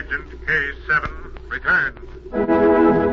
Agent K-7 returns.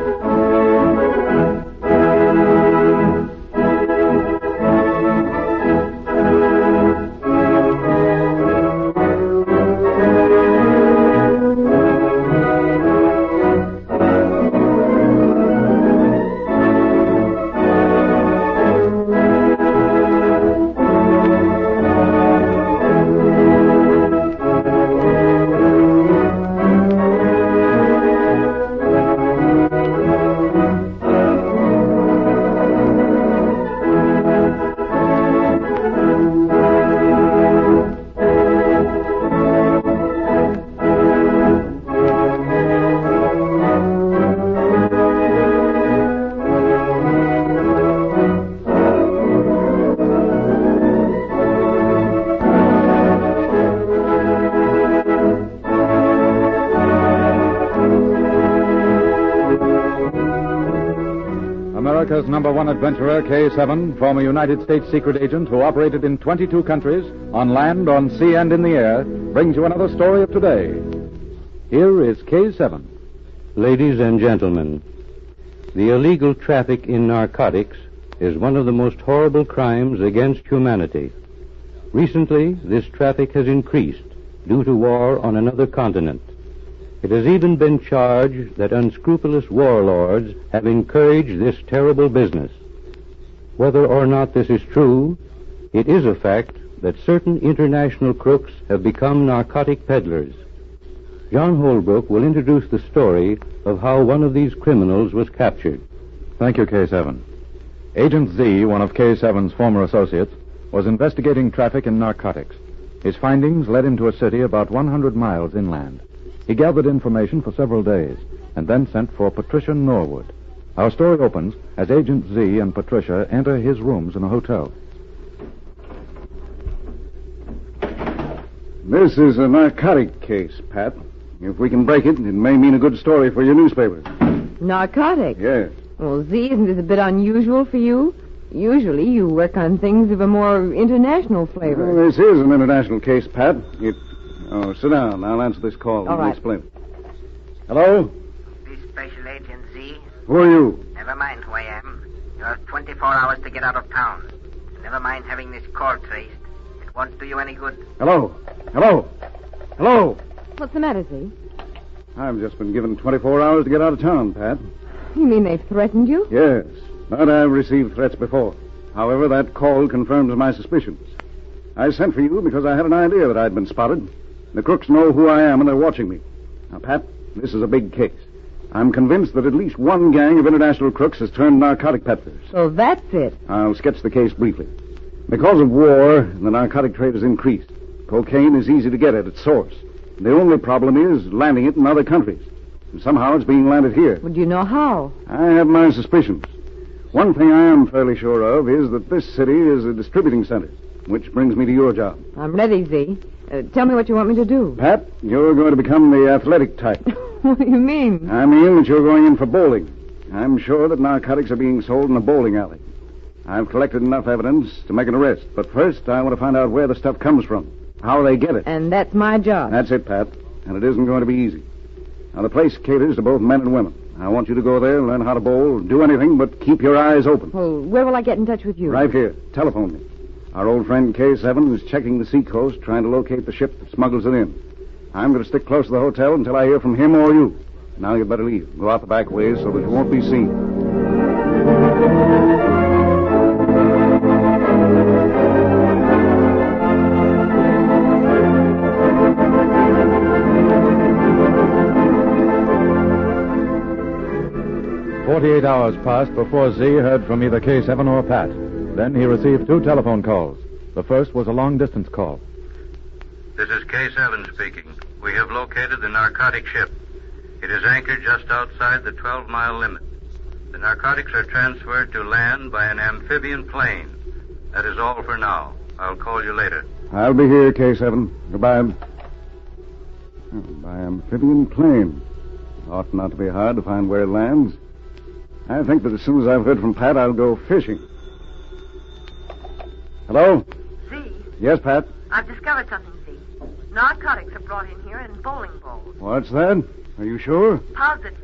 America's number one adventurer, K-7, former United States secret agent who operated in 22 countries, on land, on sea, and in the air, brings you another story of today. Here is K-7. Ladies and gentlemen, the illegal traffic in narcotics is one of the most horrible crimes against humanity. Recently, this traffic has increased due to war on another continent. It has even been charged that unscrupulous warlords have encouraged this terrible business. Whether or not this is true, it is a fact that certain international crooks have become narcotic peddlers. John Holbrook will introduce the story of how one of these criminals was captured. Thank you, K-7. Agent Z, one of K-7's former associates, was investigating traffic in narcotics. His findings led him to a city about 100 miles inland. He gathered information for several days and then sent for Patricia Norwood. Our story opens as Agent Z and Patricia enter his rooms in a hotel. This is a narcotic case, Pat. If we can break it, it may mean a good story for your newspaper. Narcotics? Yes. Well, Z, isn't this a bit unusual for you? Usually you work on things of a more international flavor. Well, this is an international case, Pat. Oh, sit down. I'll answer this call. All right. Explain. Hello? This Special Agent Z. Who are you? Never mind who I am. You have 24 hours to get out of town. Never mind having this call traced. It won't do you any good. Hello? Hello? Hello? What's the matter, Z? I've just been given 24 hours to get out of town, Pat. You mean they've threatened you? Yes, but I've received threats before. However, that call confirms my suspicions. I sent for you because I had an idea that I'd been spotted. The crooks know who I am, and they're watching me. Now, Pat, this is a big case. I'm convinced that at least one gang of international crooks has turned narcotic peddlers. So that's it. I'll sketch the case briefly. Because of war, the narcotic trade has increased. Cocaine is easy to get at its source. The only problem is landing it in other countries. And somehow it's being landed here. Well, do you know how? I have my suspicions. One thing I am fairly sure of is that this city is a distributing center, which brings me to your job. I'm ready, Z. Tell me what you want me to do. Pat, you're going to become the athletic type. What do you mean? I mean that you're going in for bowling. I'm sure that narcotics are being sold in a bowling alley. I've collected enough evidence to make an arrest. But first, I want to find out where the stuff comes from, how they get it. And that's my job. That's it, Pat. And it isn't going to be easy. Now, the place caters to both men and women. I want you to go there, learn how to bowl, do anything but keep your eyes open. Well, where will I get in touch with you? Right here. Telephone me. Our old friend K-7 is checking the seacoast, trying to locate the ship that smuggles it in. I'm going to stick close to the hotel until I hear from him or you. Now you'd better leave. Go out the back way so that you won't be seen. "48 hours passed before Z heard from either K-7 or Pat. Then he received 2 telephone calls. The first was a long-distance call. This is K-7 speaking. We have located the narcotic ship. It is anchored just outside the 12-mile limit. The narcotics are transferred to land by an amphibian plane. That is all for now. I'll call you later. I'll be here, K-7. Goodbye. By amphibian plane. Ought not to be hard to find where it lands. I think that as soon as I've heard from Pat, I'll go fishing. Hello? Z, Yes, Pat? I've discovered something, Z. Narcotics are brought in here in bowling balls. What's that? Are you sure? Positive.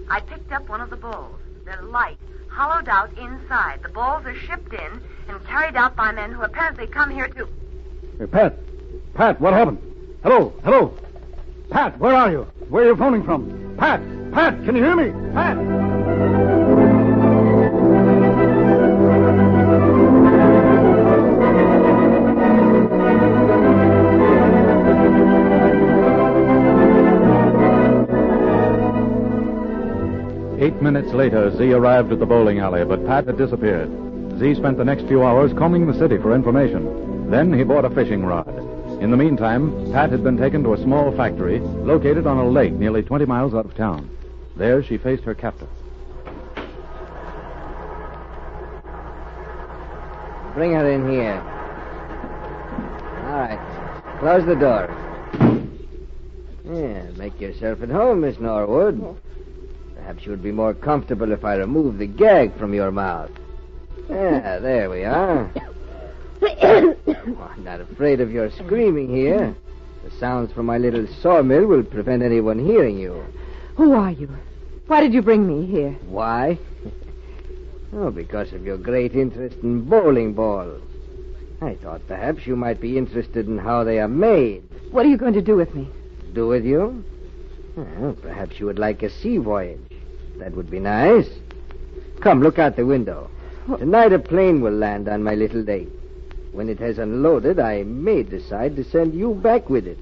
I picked up one of the balls. They're light, hollowed out inside. The balls are shipped in and carried out by men who apparently come here to... Hey, Pat. Pat, what happened? Hello. Pat, where are you? Where are you phoning from? Pat, can you hear me? Pat! 8 minutes later, Z arrived at the bowling alley, but Pat had disappeared. Z spent the next few hours combing the city for information. Then he bought a fishing rod. In the meantime, Pat had been taken to a small factory located on a lake nearly 20 miles out of town. There she faced her captor. Bring her in here. All right. Close the door. Yeah, make yourself at home, Miss Norwood. Perhaps you would be more comfortable if I removed the gag from your mouth. Yeah, there we are. Oh, I'm not afraid of your screaming here. The sounds from my little sawmill will prevent anyone hearing you. Who are you? Why did you bring me here? Why? Oh, because of your great interest in bowling balls. I thought perhaps you might be interested in how they are made. What are you going to do with me? Do with you? Well, perhaps you would like a sea voyage. That would be nice. Come, look out the window. Tonight a plane will land on my little lake. When it has unloaded, I may decide to send you back with it.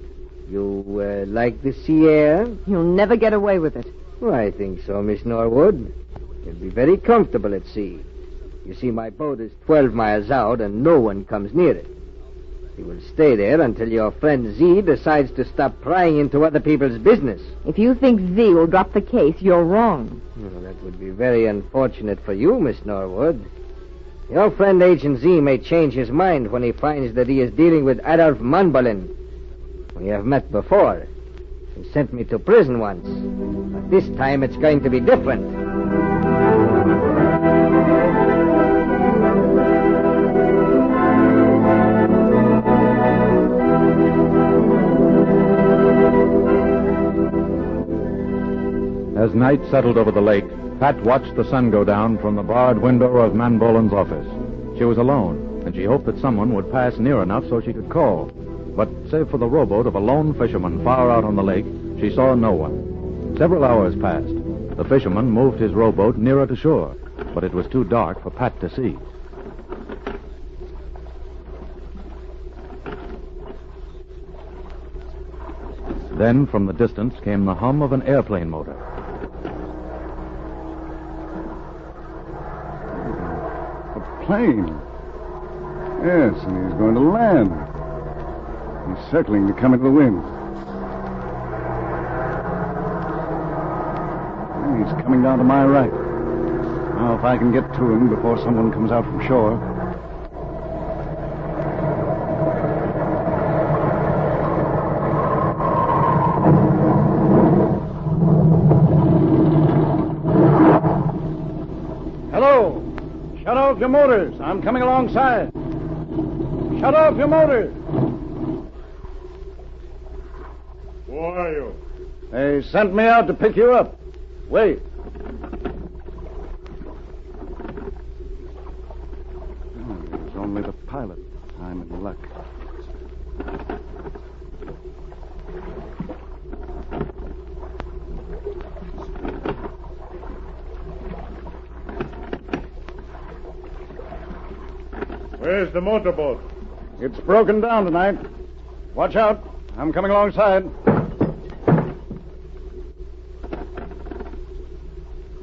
You like the sea air? You'll never get away with it. Well, I think so, Miss Norwood. You'll be very comfortable at sea. You see, my boat is 12 miles out and no one comes near it. You will stay there until your friend Z decides to stop prying into other people's business. If you think Z will drop the case, you're wrong. Well, that would be very unfortunate for you, Miss Norwood. Your friend Agent Z may change his mind when he finds that he is dealing with Adolf Manbolin. We have met before. He sent me to prison once. But this time it's going to be different. As night settled over the lake, Pat watched the sun go down from the barred window of Manbolin's office. She was alone, and she hoped that someone would pass near enough so she could call. But save for the rowboat of a lone fisherman far out on the lake, she saw no one. Several hours passed. The fisherman moved his rowboat nearer to shore, but it was too dark for Pat to see. Then, from the distance, came the hum of an airplane motor. Plane. Yes, and he's going to land. He's circling to come into the wind. And he's coming down to my right. Now, if I can get to him before someone comes out from shore. Hello! Shut off your motors. I'm coming alongside. Shut off your motors. Who are you? They sent me out to pick you up. Wait. Oh, it was only the pilot. I'm in luck. Where's the motorboat? It's broken down tonight. Watch out. I'm coming alongside.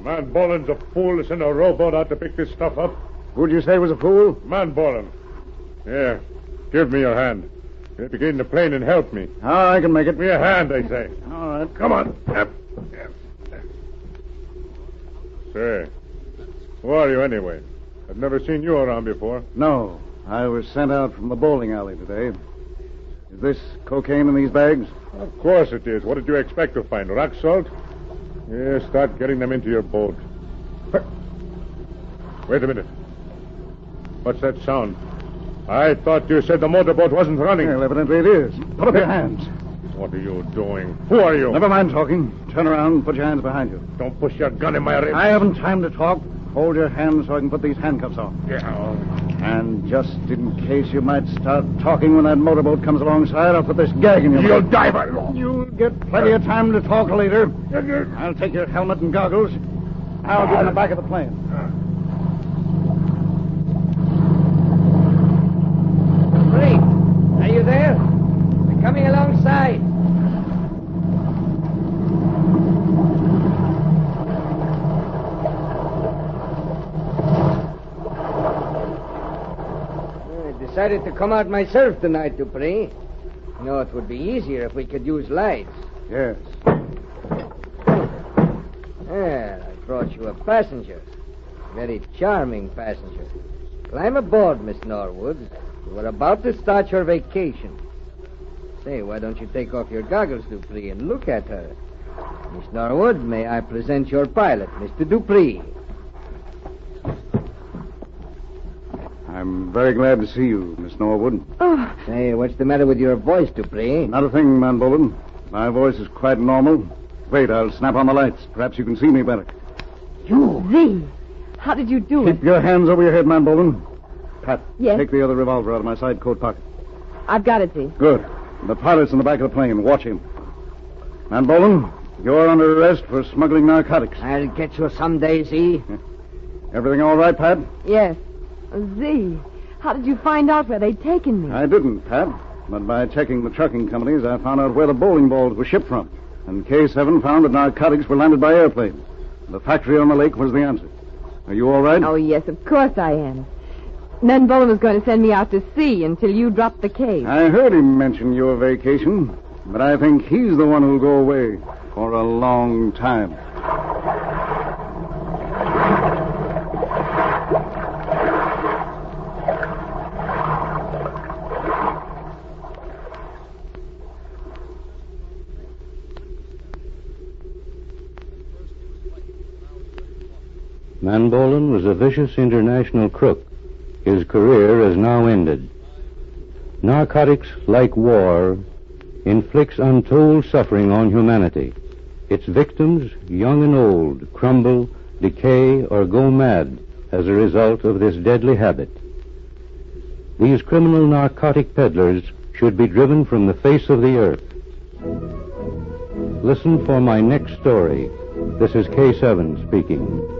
Manbolin's a fool to send a rowboat out to pick this stuff up. Who'd you say was a fool? Manbolin. Here, give me your hand. Get in the plane and help me. Oh, I can make it. Give me a hand, I say. All right. Come on. Say, who are you anyway? I've never seen you around before. No, I was sent out from the bowling alley today. Is this cocaine in these bags? Of course it is. What did you expect to find? Rock salt? Yeah, start getting them into your boat. Wait a minute. What's that sound? I thought you said the motorboat wasn't running. Well, evidently it is. Put up your hands. What are you doing? Who are you? Never mind talking. Turn around and put your hands behind you. Don't push your gun in my ribs. I haven't time to talk. Hold your hands so I can put these handcuffs on. Yeah. And just in case you might start talking when that motorboat comes alongside, I'll put this gag in your You'll mouth. die by law. You'll get plenty of time to talk later. I'll take your helmet and goggles. I'll get in the back of the plane. Great. Are you there? We're coming alongside. I decided to come out myself tonight, Dupree. You know, it would be easier if we could use lights. Yes. Well, I brought you a passenger. Very charming passenger. Climb aboard, Miss Norwood. We're about to start your vacation. Say, why don't you take off your goggles, Dupree, and look at her? Miss Norwood, may I present your pilot, Mr. Dupree? I'm very glad to see you, Miss Norwood. Oh, Say, what's the matter with your voice, Dupree? Not a thing, Manbolen. My voice is quite normal. Wait, I'll snap on the lights. Perhaps you can see me better. you. Z. How did you do it? Keep your hands over your head, Manbolen. Pat, Yes? take the other revolver out of my side coat pocket. I've got it, Z. Good. The pilot's in the back of the plane. Watch him. Manbolen, you're under arrest for smuggling narcotics. I'll get you someday, Z. Everything all right, Pat? Yes. Z, how did you find out where they'd taken me? I didn't, Pat. But by checking the trucking companies, I found out where the bowling balls were shipped from. And K-7 found that narcotics were landed by airplane. The factory on the lake was the answer. Are you all right? Oh, yes, of course I am. Nunbolen was going to send me out to sea until you dropped the case. I heard him mention your vacation, but I think he's the one who'll go away for a long time. Manbolen was a vicious international crook. His career has now ended. Narcotics, like war, inflicts untold suffering on humanity. Its victims, young and old, crumble, decay, or go mad as a result of this deadly habit. These criminal narcotic peddlers should be driven from the face of the earth. Listen for my next story. This is K-7 speaking.